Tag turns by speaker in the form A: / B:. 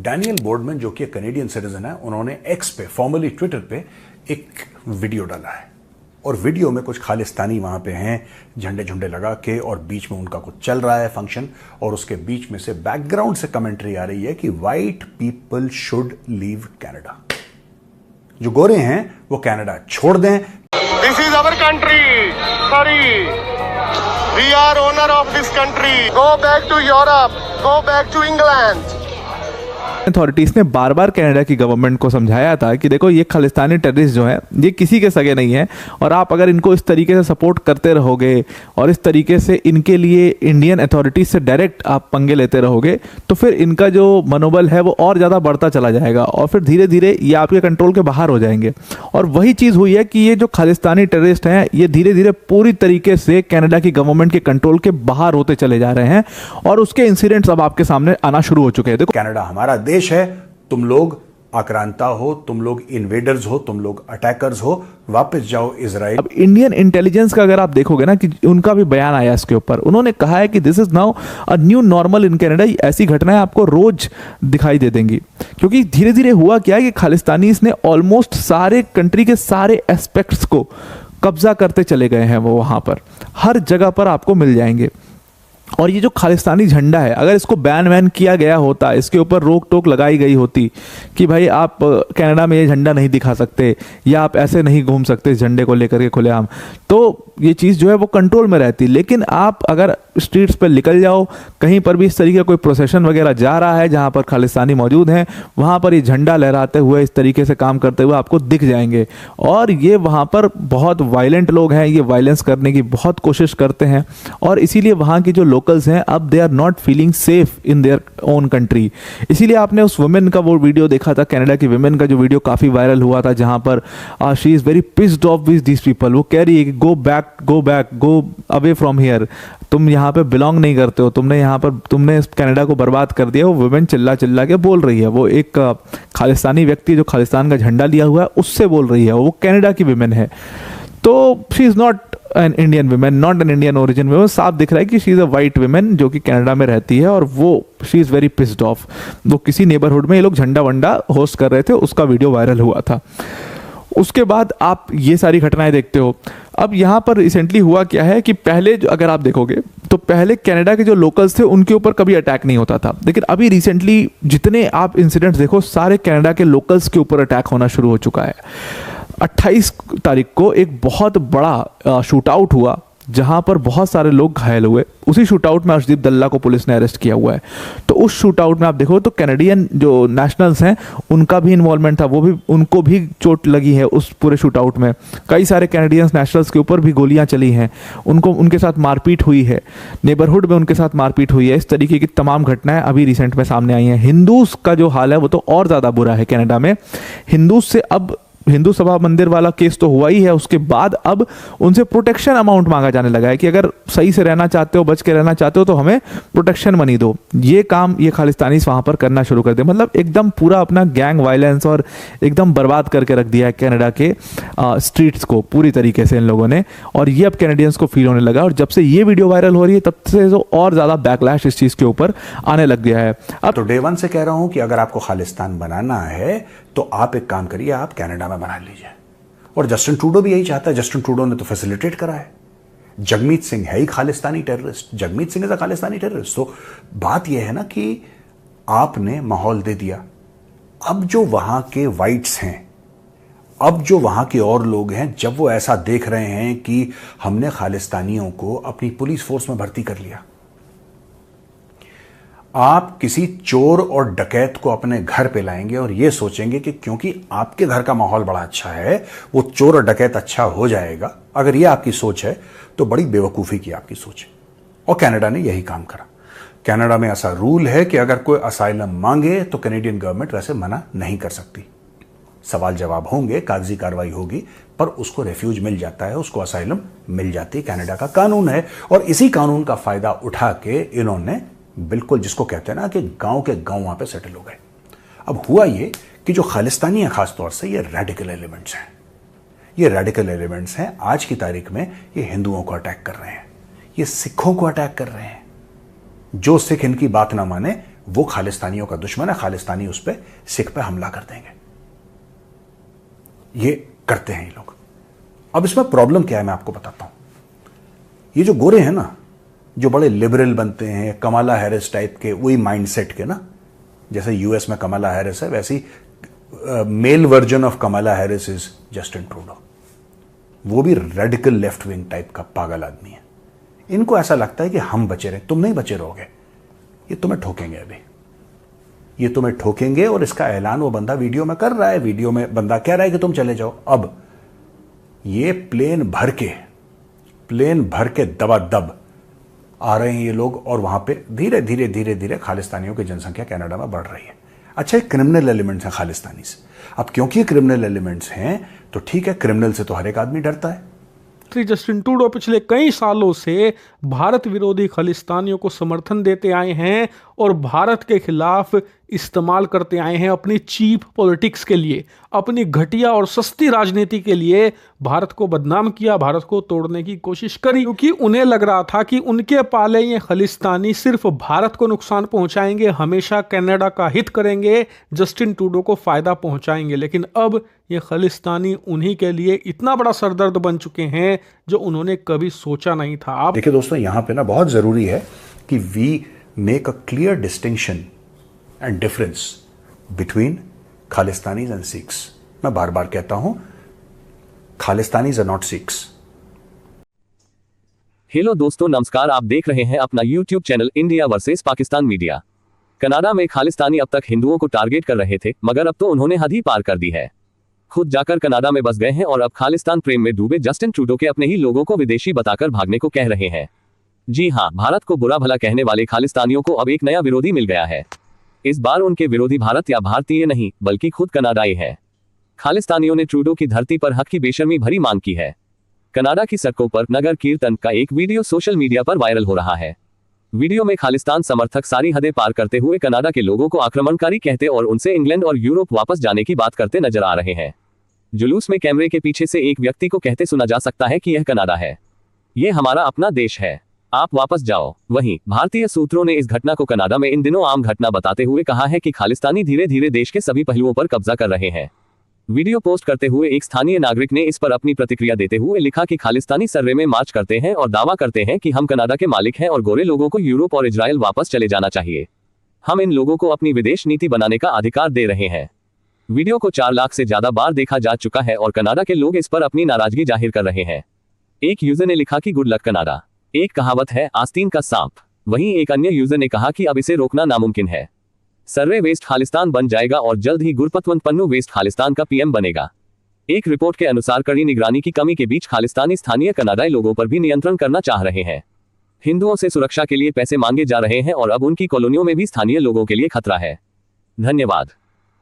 A: Daniel Boardman जो कि एक कनेडियन सिटीजन है, उन्होंने एक्स पे, फॉर्मली ट्विटर पे एक वीडियो डाला है और वीडियो में कुछ खालिस्तानी वहां पे हैं झंडे झंडे लगा के, और बीच में उनका कुछ चल रहा है फंक्शन, और उसके बीच में से बैकग्राउंड से कमेंट्री आ रही है कि white people should leave Canada. जो गोरे हैं वो कनाडा छोड़ दें।
B: This is our country, sorry, we are owner of this country, go back to Europe, go back to England.
C: Authorities ने बार बार कनाडा की गवर्नमेंट को समझाया था कि देखो ये खालिस्तानी टेररिस्ट जो है ये किसी के सगे नहीं है, और आप अगर इनको इस तरीके से सपोर्ट करते रहोगे और इस तरीके से इनके लिए इंडियन अथॉरिटीज से डायरेक्ट आप पंगे लेते रहोगे तो फिर इनका जो मनोबल है वो और ज़्यादा बढ़ता चला जाएगा और फिर धीरे धीरे ये आपके कंट्रोल के बाहर हो जाएंगे। और वही चीज़ हुई है कि ये जो खालिस्तानी टेररिस्ट हैं ये धीरे धीरे पूरी तरीके से कनाडा की गवर्नमेंट के कंट्रोल के बाहर होते चले जा रहे हैं और उसके इंसिडेंट्स अब आपके सामने आना शुरू हो चुके हैं। देखो,
A: कनाडा हमारा देश है, तुम लोग आक्रांता हो, तुम लोग इन्वेडर्स हो, तुम लोग अटैकर्स हो, वापस जाओ इजराइल।
C: अब इंडियन इंटेलिजेंस का अगर आप देखोगे ना कि उनका भी बयान आया इसके ऊपर, उन्होंने कहा है कि this is now a new normal in Canada. ऐसी घटनाएं आपको रोज दिखाई दे देंगी क्योंकि धीरे धीरे हुआ क्या है कि खालिस्तानीज ने ऑलमोस्ट सारे कंट्री के सारे एस्पेक्ट्स को कब्जा करते चले गए हैं। वो वहां पर हर जगह पर आपको मिल जाएंगे। और ये जो खालिस्तानी झंडा है, अगर इसको बैन वैन किया गया होता, इसके ऊपर रोक टोक लगाई गई होती कि भाई आप कनाडा में ये झंडा नहीं दिखा सकते या आप ऐसे नहीं घूम सकते इस झंडे को लेकर के खुलेआम, तो ये चीज़ जो है वो कंट्रोल में रहती। लेकिन आप अगर स्ट्रीट्स पर निकल जाओ, कहीं पर भी इस तरीके का कोई प्रोसेशन वगैरह जा रहा है जहाँ पर खालिस्तानी मौजूद हैं, वहाँ पर ये झंडा लहराते हुए इस तरीके से काम करते हुए आपको दिख जाएंगे। और ये वहाँ पर बहुत वायलेंट लोग हैं, ये वायलेंस करने की बहुत कोशिश करते हैं और इसीलिए वहाँ की जो लोकल्स हैं अब they are not feeling safe in their own country. इसीलिए आपने उस वुमेन का वो वीडियो देखा था, कनाडा की वुमेन का जो वीडियो काफ़ी वायरल हुआ था, जहाँ पर she is very pissed off with these people. वो कह रही है कि go back, go away from here, तुम यहाँ पे बिलोंग नहीं करते हो, तुमने कनाडा को बर्बाद कर दिया। वो वुमेन चिल्ला चिल्ला के बोल रही है। वो एक खालिस्तानी व्यक्ति जो खालिस्तान का झंडा लिया हुआ है उससे बोल रही है, वो कनाडा की वुमेन है। तो she is not an Indian women, not an Indian origin women. साफ दिख रहा है कि she is a white women जो कि कनाडा में रहती है और वो she is very pissed off. वो किसी नेबरहुड में ये लोग झंडा वंडा होस्ट कर रहे थे, उसका वीडियो वायरल हुआ था। उसके बाद आप ये सारी घटनाएं देखते हो। अब यहाँ पर रिसेंटली हुआ क्या है कि पहले अगर आप देखोगे तो पहले कनाडा के जो लोकल्स थे उनके ऊपर कभी अटैक नहीं होता था, लेकिन अभी रिसेंटली जितने आप इंसिडेंट्स देखो सारे कनाडा के लोकल्स के ऊपर अटैक होना शुरू हो चुका है। 28 तारीख को एक बहुत बड़ा शूट आउट हुआ जहां पर बहुत सारे लोग घायल हुए। उसी शूट आउट में अर्शदीप दल्ला को पुलिस ने अरेस्ट किया हुआ है। तो उस शूट आउट में आप देखो तो कैनेडियन जो नेशनल्स हैं उनका भी इन्वॉल्वमेंट था, उनको भी चोट लगी है उस पूरे शूट आउट में। कई सारे कैनेडियन नेशनल्स के ऊपर भी गोलियां चली हैं, उनके साथ मारपीट हुई है, नेबरहुड में उनके साथ मारपीट हुई है। इस तरीके की तमाम घटनाएं अभी रिसेंट में सामने आई हैं। हिंदूज का जो हाल है वो तो और ज़्यादा बुरा है कनाडा में। हिंदूज से अब हिंदू सभा मंदिर वाला केस तो हुआ ही है, उसके बाद अब उनसे प्रोटेक्शन अमाउंट मांगा जाने लगा है कि अगर सही से रहना चाहते हो, बच के रहना चाहते हो तो हमें प्रोटेक्शन मनी दो। ये काम ये खालिस्तानी वहां पर करना शुरू कर दे। मतलब एकदम पूरा अपना गैंग वायलेंस और एकदम बर्बाद करके रख दिया है कनाडा के स्ट्रीट्स को पूरी तरीके से इन लोगों ने। और ये अब कैनेडियंस को फील होने लगा और जब से ये वीडियो वायरल हो रही है तब से तो और ज़्यादा बैकलैश इस चीज़ के ऊपर आने लग गया है।
A: अब तो डे वन से कह रहा हूं कि अगर आपको खालिस्तान बनाना है तो आप एक काम करिए, आप कनाडा में बना लीजिए। और जस्टिन ट्रूडो भी यही चाहता है। जस्टिन ट्रूडो ने तो फैसिलिटेट करा है। जगमीत सिंह है ही Khalistani terrorist, Jagmeet Singh is a Khalistani terrorist. तो बात यह है ना कि आपने माहौल दे दिया। अब जो वहां के वाइट्स हैं, अब जो वहां के और लोग हैं, जब वो ऐसा देख रहे हैं कि हमने खालिस्तानियों को अपनी पुलिस फोर्स में भर्ती कर लिया, आप किसी चोर और डकैत को अपने घर पे लाएंगे और ये सोचेंगे कि क्योंकि आपके घर का माहौल बड़ा अच्छा है वो चोर और डकैत अच्छा हो जाएगा। अगर ये आपकी सोच है तो बड़ी बेवकूफ़ी की आपकी सोच है। और कनाडा ने यही काम करा। कनाडा में ऐसा रूल है कि अगर कोई असाइलम मांगे तो कैनेडियन गवर्नमेंट वैसे मना नहीं कर सकती। सवाल जवाब होंगे, कागजी कार्रवाई होगी, पर उसको रेफ्यूज मिल जाता है, उसको असाइलम मिल जाती है। कनाडा का कानून है और इसी कानून का फायदा उठा के इन्होंने बिल्कुल जिसको कहते हैं ना कि गांव के गांव वहां पे सेटल हो गए। अब हुआ ये कि जो खालिस्तानी है खासतौर से ये रेडिकल एलिमेंट्स हैं। ये रेडिकल एलिमेंट्स हैं आज की तारीख में ये हिंदुओं को अटैक कर रहे हैं, ये सिखों को अटैक कर रहे हैं। जो सिख इनकी बात ना माने वो खालिस्तानियों का दुश्मन है, खालिस्तानी उस पर सिख पे हमला कर देंगे। ये करते हैं ये लोग। अब इसमें प्रॉब्लम क्या है मैं आपको बताता हूं। ये जो गोरे हैं ना, जो बड़े लिबरल बनते हैं, कमला हैरिस टाइप के, वही माइंडसेट के ना, जैसे यूएस में कमला हैरिस है, वैसी male version of Kamala Harris is Justin Trudeau. वो भी रेडिकल लेफ्ट विंग टाइप का पागल आदमी है। इनको ऐसा लगता है कि हम बचे रहे, तुम नहीं बचे रहोगे, ये तुम्हें ठोकेंगे। अभी ये तुम्हें ठोकेंगे और इसका ऐलान वो बंदा वीडियो में कर रहा है। वीडियो में बंदा कह रहा है कि तुम चले जाओ। अब ये प्लेन भर के दबादब आ रहे हैं ये लोग, और वहां पे धीरे धीरे धीरे धीरे खालिस्तानियों की जनसंख्या कनाडा में बढ़ रही है। अच्छा, क्रिमिनल एलिमेंट्स हैं खालिस्तानी से। अब क्योंकि क्रिमिनल एलिमेंट्स हैं तो ठीक है, क्रिमिनल से तो हर एक आदमी डरता है।
D: श्री जस्टिन ट्रूडो पिछले कई सालों से भारत विरोधी खालिस्तानियों को समर्थन देते आए हैं और भारत के खिलाफ इस्तेमाल करते आए हैं अपनी चीप पॉलिटिक्स के लिए, अपनी घटिया और सस्ती राजनीति के लिए। भारत को बदनाम किया, भारत को तोड़ने की कोशिश करी, क्योंकि उन्हें लग रहा था कि उनके पाले ये खालिस्तानी सिर्फ भारत को नुकसान पहुंचाएंगे, हमेशा कनाडा का हित करेंगे, जस्टिन ट्रूडो को फायदा पहुंचाएंगे। लेकिन अब ये खालिस्तानी उन्हीं के लिए इतना बड़ा सरदर्द बन चुके हैं जो उन्होंने कभी सोचा नहीं था। आप
A: देखिए दोस्तों, यहां पे ना बहुत जरूरी है कि we make a clear distinction and difference between Khalistanis and Sikhs. मैं बार बार कहता हूं, Khalistanis are not Sikhs.
E: Hello दोस्तों, नमस्कार। आप देख रहे हैं अपना YouTube channel India versus Pakistan media. Canada में खालिस्तानी अब तक हिंदुओं को टारगेट कर रहे थे, मगर अब तो उन्होंने हद ही पार कर दी है। खुद जाकर कनाडा में बस गए हैं और अब खालिस्तान प्रेम में डूबे जस्टिन ट्रूडो के अपने ही लोगों को विदेशी बताकर भागने को कह रहे हैं। जी हां, भारत को बुरा भला कहने वाले खालिस्तानियों को अब एक नया विरोधी मिल गया है। इस बार उनके विरोधी भारत या भारतीय नहीं बल्कि खुद कनाडाई है। खालिस्तानियों ने ट्रूडो की धरती पर हक की बेशर्मी भरी मांग की है। कनाडा की सड़कों पर नगर कीर्तन का एक वीडियो सोशल मीडिया पर वायरल हो रहा है। वीडियो में खालिस्तान समर्थक सारी हदें पार करते हुए कनाडा के लोगों को आक्रमणकारी कहते और उनसे इंग्लैंड और यूरोप वापस जाने की बात करते नजर आ रहे हैं। जुलूस में कैमरे के पीछे से एक व्यक्ति को कहते सुना जा सकता है कि यह कनाडा है, यह हमारा अपना देश है, आप वापस जाओ। वहीं भारतीय सूत्रों ने इस घटना को कनाडा में इन दिनों आम घटना बताते हुए कहा है कि खालिस्तानी धीरे धीरे देश के सभी पहलुओं पर कब्जा कर रहे हैं। वीडियो पोस्ट करते हुए एक स्थानीय नागरिक ने इस पर अपनी प्रतिक्रिया देते हुए लिखा कि खालिस्तानी सर्रे में मार्च करते हैं और दावा करते हैं कि हम कनाडा के मालिक हैं और गोरे लोगों को यूरोप और इजराइल वापस चले जाना चाहिए। हम इन लोगों को अपनी विदेश नीति बनाने का अधिकार दे रहे हैं। वीडियो को 4 लाख से ज्यादा बार देखा जा चुका है और कनाडा के लोग इस पर अपनी नाराजगी जाहिर कर रहे हैं। एक यूजर ने लिखा कि गुड लक कनाडा। एक कहावत है आस्तीन का सांप। वहीं एक अन्य यूजर ने कहा कि अब इसे रोकना नामुमकिन है। सर्वे वेस्ट खालिस्तान बन जाएगा और जल्द ही गुरपतवंत पन्नू वेस्ट खालिस्तान का पीएम बनेगा। एक रिपोर्ट के अनुसार कड़ी निगरानी की कमी के बीच खालिस्तानी स्थानीय कनाडाई लोगों पर भी नियंत्रण करना चाह रहे हैं। हिंदुओं से सुरक्षा के लिए पैसे मांगे जा रहे हैं और अब उनकी कॉलोनियों में भी स्थानीय लोगों के लिए खतरा है। धन्यवाद।